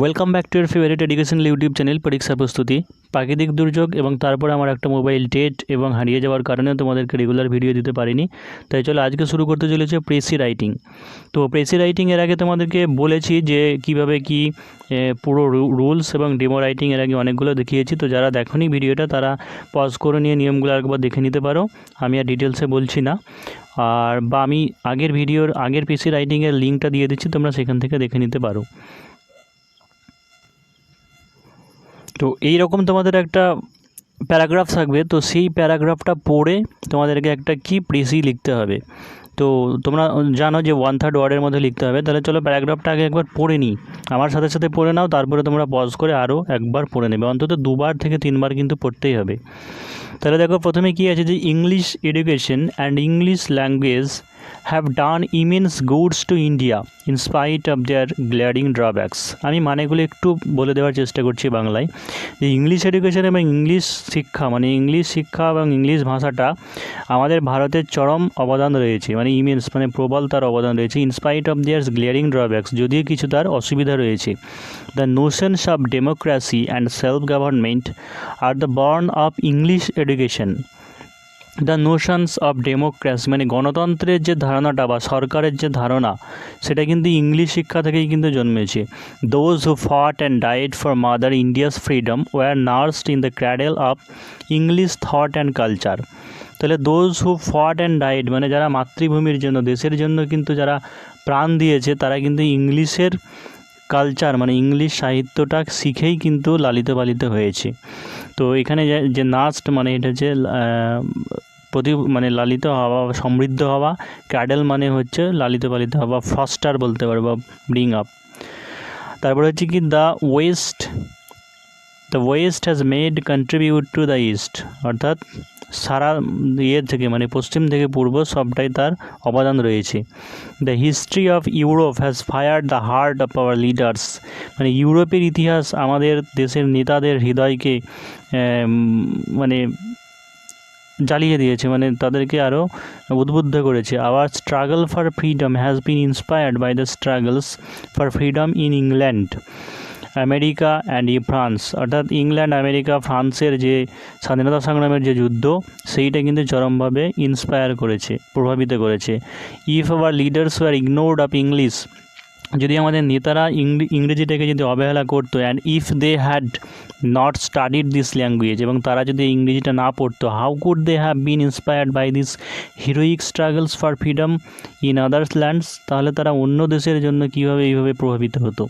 Welcome back to year favourite educational YouTube channel পরীক্ষা প্রস্তুতি। প্রাকৃতিক দুর্যোগ এবং তারপরে আমার একটা মোবাইল ডেট এবং হারিয়ে যাওয়ার কারণে তোমাদেরকে রেগুলার ভিডিও দিতে পারিনি, তাই চলো আজকে শুরু করতে চলেছে প্রেসি রাইটিং। তো প্রেসি রাইটিং এর আগে তোমাদেরকে বলেছি যে কিভাবে কি পুরো রুলস এবং ডেমো রাইটিং এর আগে অনেকগুলো দেখিয়েছি। তো যারা দেখোনি ভিডিওটা তারা পজ করে নিয়ে নিয়মগুলো একবার দেখে নিতে পারো, আমি আর ডিটেলসে বলছি না। আর বা আমি আগের প্রেসি রাইটিংয়ের লিঙ্কটা দিয়ে দিচ্ছি, তোমরা সেখান থেকে দেখে নিতে পারো। তো এই রকম তোমাদের একটা প্যারাগ্রাফ থাকবে, তো সেই প্যারাগ্রাফটা পড়ে তোমাদেরকে একটা কি প্রেসি লিখতে হবে। তো তোমরা জানো যে 1/3 ওয়ার্ডের মধ্যে লিখতে হবে। তাহলে চলো প্যারাগ্রাফটা আগে একবার পড়ে নিই, আমার সাথে সাথে পড়ে নাও, তারপরে তোমরা পজ করে আরও একবার পড়ে নেবে, অন্তত 2বার থেকে 3বার কিন্তু পড়তেই হবে। তাহলে দেখো প্রথমে কি আছে যে English education and English language have done immense goods to India in spite of their glaring drawbacks. আমি মানেগুলো একটু বলে দেওয়ার চেষ্টা করছি বাংলায়। যে ইংলিশ এডুকেশন এবং ইংলিশ শিক্ষা এবং ইংলিশ ভাষাটা আমাদের ভারতের চরম অবদান রয়েছে, মানে ইমেন্স মানে প্রবল তার অবদান রয়েছে। In spite of their glaring drawbacks, যদিও কিছু তার অসুবিধা রয়েছে। The notions of democracy and self government are the born of English education. The notions of democracy মানে গণতন্ত্রের যে ধারণাটা বা সরকারের যে ধারণা, সেটা কিন্তু ইংলিশ শিক্ষা থেকেই কিন্তু জন্মেছে। Those who fought and died for mother India's freedom were nursed in the cradle of English thought and culture. তাহলে those who fought and died মানে যারা মাতৃভূমির জন্য, দেশের জন্য কিন্তু যারা প্রাণ দিয়েছে, তারা কিন্তু ইংলিশের কালচার মানে ইংলিশ সাহিত্যটা শিখেই কিন্তু লালিত পালিত হয়েছে। তো এখানে যে নাস্ট মানে এটা হচ্ছে মানে লালিত হওয়া, সমৃদ্ধ হওয়া। ক্যাডেল মানে হচ্ছে লালিত পালিত হওয়া, ফস্টার বলতে পারো বা ব্রিং আপ। তারপরে হচ্ছে কি the West has made contribute to the east, অর্থাৎ সারা থেকে মানে পশ্চিম থেকে পূর্ব সবটাই তার অবদান রয়েছে। The history of Europe has fired the heart of our leaders, মানে ইউরোপের ইতিহাস আমাদের দেশের নেতাদের হৃদয়কে মানে জ্বালিয়ে দিয়েছে, মানে তাদেরকে আরও উদ্বুদ্ধ করেছে। Our struggle for freedom has been inspired by the struggles for freedom in England, America and France, অর্থাৎ ইংল্যান্ড, আমেরিকা, ফ্রান্সের যে স্বাধীনতা সংগ্রামের যে যুদ্ধ, সেইটা কিন্তু চরমভাবে ইন্সপায়ার করেছে, প্রভাবিত করেছে। If our leaders were ignored of English, যদি আমাদের নেতারা ইংরেজিটাকে যদি অবহেলা করতো, and if they had not studied this language, এবং তারা যদি ইংরেজিটা না পড়তো, how could they have been inspired by this heroic struggles for freedom in others lands, তাহলে তারা অন্য দেশের জন্য কীভাবে এইভাবে প্রভাবিত হতো।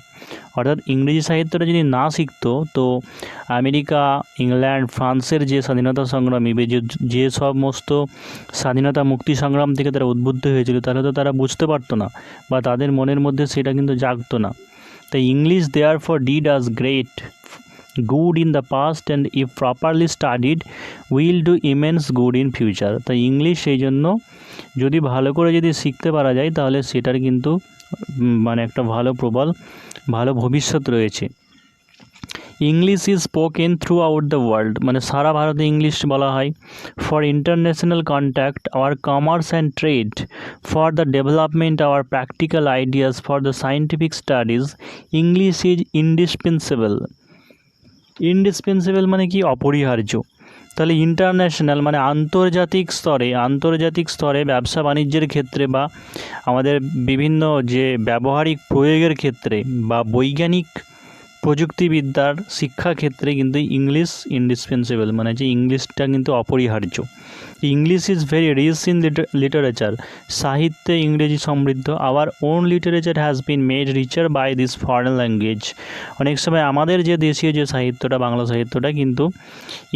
অর্থাৎ ইংরেজি সাহিত্যটা যদি না শিখতো, তো আমেরিকা, ইংল্যান্ড, ফ্রান্সের যে স্বাধীনতা সংগ্রামী যে সমস্ত স্বাধীনতা মুক্তি সংগ্রাম থেকে তারা উদ্বুদ্ধ হয়েছিল, তাহলে তো তারা বুঝতে পারতো না, বা তাদের মনের মধ্যে সেটা কিন্তু জাগতো না। তাই English therefore did us great good in the past and if properly studied will do immense good in future. তাই ইংলিশ সেই জন্য যদি ভালো করে যদি শিখতে পারা যায়, তাহলে সেটার কিন্তু মানে একটা ভালো ভবিষ্যৎ রয়েছে। English is spoken throughout the world, মানে সারা ভারতে ইংলিশ বলা হয়। For international contact, our commerce and trade, for the development our practical ideas, for the scientific studies, English is indispensable মানে কি, অপরিহার্য। তাহলে ইন্টারন্যাশনাল মানে আন্তর্জাতিক স্তরে ব্যবসা বাণিজ্যের ক্ষেত্রে, বা আমাদের বিভিন্ন যে ব্যবহারিক প্রয়োগের ক্ষেত্রে, বা বৈজ্ঞানিক প্রযুক্তিবিদ্যার শিক্ষাক্ষেত্রে কিন্তু ইংলিশ ইন্ডিসপেন্সেবল, মানে যে ইংলিশটা কিন্তু অপরিহার্য। English is very rich in literature, সাহিত্যে ইংরেজি সমৃদ্ধ। Our own literature has been made richer by this foreign language, অনেক সময় আমাদের যে দেশীয় যে সাহিত্যটা, বাংলা সাহিত্যটা কিন্তু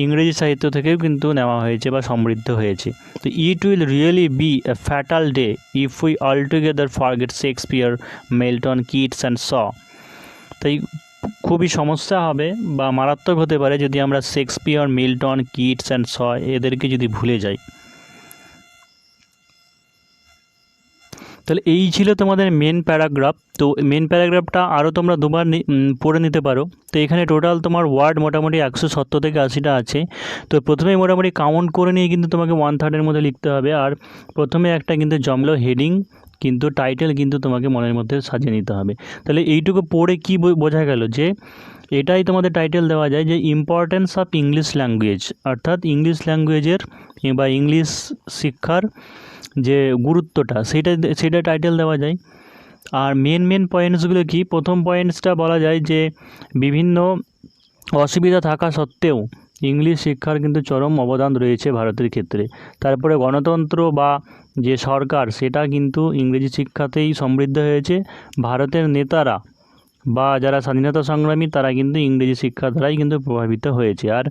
ইংরেজি সাহিত্য থেকেও কিন্তু নেওয়া হয়েছে বা সমৃদ্ধ হয়েছে। তো it will really be a fatal day if we altogether forget Shakespeare, Milton, Keats and Shaw. তাই খুবই সমস্যা হবে বা মারাত্মক হতে পারে যদি আমরা শেক্সপিয়ার, মিল্টন, কিটস অ্যান্ড শ এদেরকে যদি ভুলে যাই। তাহলে এই ছিল তোমাদের মেন প্যারাগ্রাফ। তো মেন প্যারাগ্রাফটা আরও তোমরা 2বার পড়ে নিতে পারো। তো এখানে টোটাল তোমার ওয়ার্ড মোটামুটি 170 থেকে 80টা আছে। তো প্রথমেই মোটামুটি কাউন্ট করে নিয়ে কিন্তু তোমাকে 1/3 মধ্যে লিখতে হবে। আর প্রথমে একটা কিন্তু জমলো হেডিং, কিন্তু টাইটেল কিন্তু তোমাকে মনের মধ্যে সাজিয়ে নিতে হবে। তাহলে এইটুকু পড়ে কি বোঝা গেল যে এটাই তোমাদের টাইটেল দেওয়া যায় যে ইম্পর্টেন্স অফ ইংলিশ ল্যাঙ্গুয়েজ, অর্থাৎ ইংলিশ ল্যাঙ্গুয়েজের বা ইংলিশ শিক্ষার যে গুরুত্বটা সেটা টাইটেল দেওয়া যায়। আর মেন পয়েন্টসগুলো কি, প্রথম পয়েন্টসটা বলা যায় যে বিভিন্ন অসুবিধা থাকা সত্ত্বেও ইংলিশ শিক্ষার কিন্তু চরম অবদান রয়েছে ভারতের ক্ষেত্রে। তারপরে গণতন্ত্র বা যে সরকার সেটা কিন্তু ইংরেজি শিক্ষাতেই সমৃদ্ধ হয়েছে। ভারতের নেতারা বা যারা স্বাধীনতা সংগ্রামী তারা কিন্তু ইংরেজি শিক্ষা দ্বারাই কিন্তু প্রভাবিত হয়েছে। আর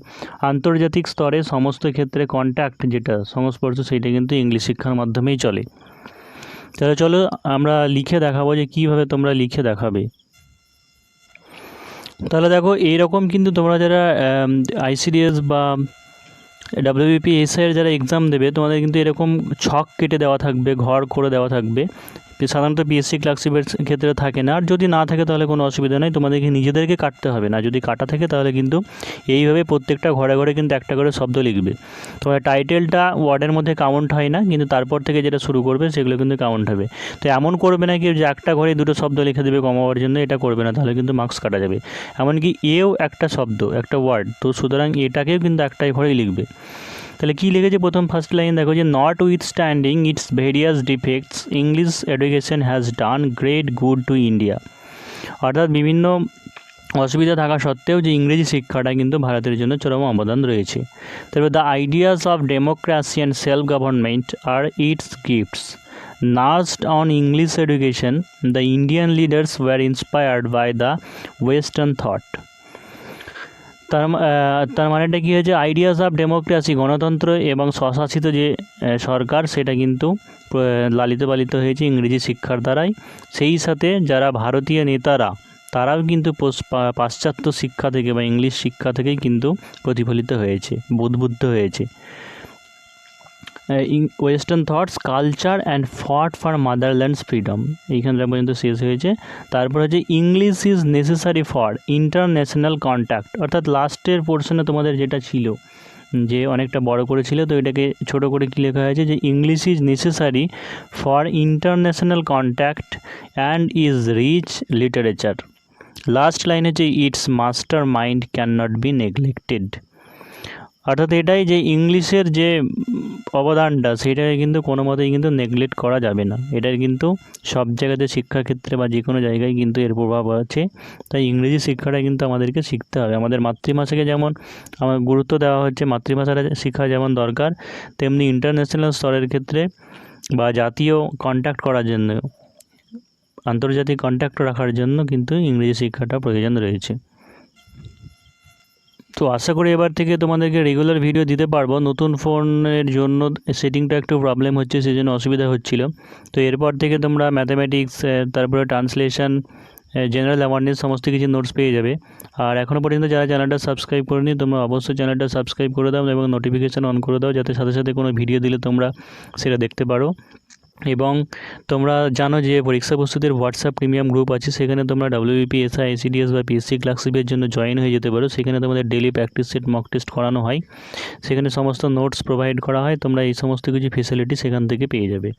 আন্তর্জাতিক স্তরে সমস্ত ক্ষেত্রে কন্ট্যাক্ট যেটা সংস্পর্শ সেইটা কিন্তু ইংলিশ শিক্ষার মাধ্যমেই চলে। তাহলে চলো আমরা লিখে দেখাবো যে কীভাবে তোমরা লিখে দেখাবে। তাহলে দেখো এইরকম কিন্তু তোমরা যারা ICDS বা WBPSI যারা এক্সাম দেবে তোমাদের কিন্তু এরকম ছক কেটে দেওয়া থাকবে, ঘর করে দেওয়া থাকবে। সাধারণত PSC ক্লার্কশিপের ক্ষেত্রে থাকে না, আর যদি না থাকে তাহলে কোনো অসুবিধা নেই, তোমাদেরকে নিজেদেরকে কাটতে হবে না। যদি কাটা থাকে তাহলে কিন্তু এইভাবে প্রত্যেকটা ঘরে ঘরে কিন্তু একটা করে শব্দ লিখবে। তোমার টাইটেলটা ওয়ার্ডের মধ্যে কাউন্ট হয় না, কিন্তু তারপর থেকে যেটা শুরু করবে সেগুলো কিন্তু কাউন্ট হবে। তো এমন করবে না কি যে একটা ঘরে দুটো শব্দ লিখে দেবে কমাবার জন্য, এটা করবে না, তাহলে কিন্তু মার্কস কাটা যাবে। এমনকি এও একটা শব্দ, একটা ওয়ার্ড, তো সুতরাং এটাকেও কিন্তু একটাই ঘরেই লিখবে। তাহলে কী লিখেছে প্রথম ফার্স্ট লাইন দেখো যে notwithstanding its various defects English education has done great good to India. অর্থাৎ বিভিন্ন অসুবিধা থাকা সত্ত্বেও যে ইংরেজি শিক্ষাটা কিন্তু ভারতের জন্য চরম অবদান রয়েছে। তারপর the ideas of democracy and self government are its gifts nursed on English education the Indian leaders were inspired by the western thought. তার মানেটা কী হয়েছে, আইডিয়াস অফ ডেমোক্রেসি গণতন্ত্র এবং স্বশাসিত যে সরকার সেটা কিন্তু লালিত পালিত হয়েছে ইংরেজি শিক্ষার দ্বারাই। সেই সাথে যারা ভারতীয় নেতারা তারাও কিন্তু পাশ্চাত্য শিক্ষা থেকে বা ইংলিশ শিক্ষা থেকেই কিন্তু প্রতিফলিত হয়েছে, উদ্বুদ্ধ হয়েছে। Western thoughts culture and fought for motherland's freedom, এইখানটা পর্যন্ত শেষ হয়েছে। তারপর হচ্ছে English is necessary for international contact, অর্থাৎ লাস্টের পোর্শনে তোমাদের যেটা ছিল যে অনেকটা বড় করেছিল, তো এটাকে ছোট করে কী লেখা হয়েছে যে English is necessary for international contact and is rich literature. Last line হচ্ছে its master mind can not be neglected. অর্থাৎ এটাই যে ইংলিশের যে অবদানটা সেটাকে কিন্তু কোনো মতেই কিন্তু নেগলেক্ট করা যাবে না। এটার কিন্তু সব জায়গাতে শিক্ষাক্ষেত্রে বা যে কোনো জায়গায় কিন্তু এর প্রভাব আছে। তাই ইংরেজি শিক্ষাটা কিন্তু আমাদেরকে শিখতে হবে। আমাদের মাতৃভাষাকে যেমন আমার গুরুত্ব দেওয়া হচ্ছে, মাতৃভাষাটা শেখা যেমন দরকার, তেমনি ইন্টারন্যাশনাল স্তরের ক্ষেত্রে বা জাতীয় কন্ট্যাক্ট করার জন্য, আন্তর্জাতিক কন্ট্যাক্ট রাখার জন্য কিন্তু ইংরেজি শিক্ষাটা প্রয়োজন রয়েছে। তো আশা করি এবার থেকে তোমাদেরকে রেগুলার ভিডিও দিতে পারবো। নতুন ফোনের জন্য সেটিংটা একটু প্রবলেম হচ্ছে, সেই জন্য অসুবিধা হচ্ছিল। তো এরপর থেকে তোমরা ম্যাথামেটিক্স, তারপরে ট্রান্সলেশন, জেনারেল অ্যাওয়ারনেস সমস্ত কিছু নোটস পেয়ে যাবে। আর এখনও পর্যন্ত যারা চ্যানেলটা সাবস্ক্রাইব করেনি তোমরা অবশ্যই চ্যানেলটা সাবস্ক্রাইব করে দাও এবং নোটিফিকেশান অন করে দাও, যাতে সাথে সাথে কোনো ভিডিও দিলে তোমরা সেটা দেখতে পারো। এবং তোমরা জানো যে পরীক্ষা প্রস্তুতির হোয়াটসঅ্যাপ প্রিমিয়াম গ্রুপ আছে, সেখানে তোমরা WBPSI, ICDS বা PSC ক্লার্কশিপের জন্য জয়েন হয়ে যেতে পারো। সেখানে তোমাদের daily practice set, mock test করানো হয়, সেখানে সমস্ত নোটস প্রোভাইড করা হয়। তোমরা এই সমস্ত কিছু ফেসিলিটি সেখান থেকে পেয়ে যাবে।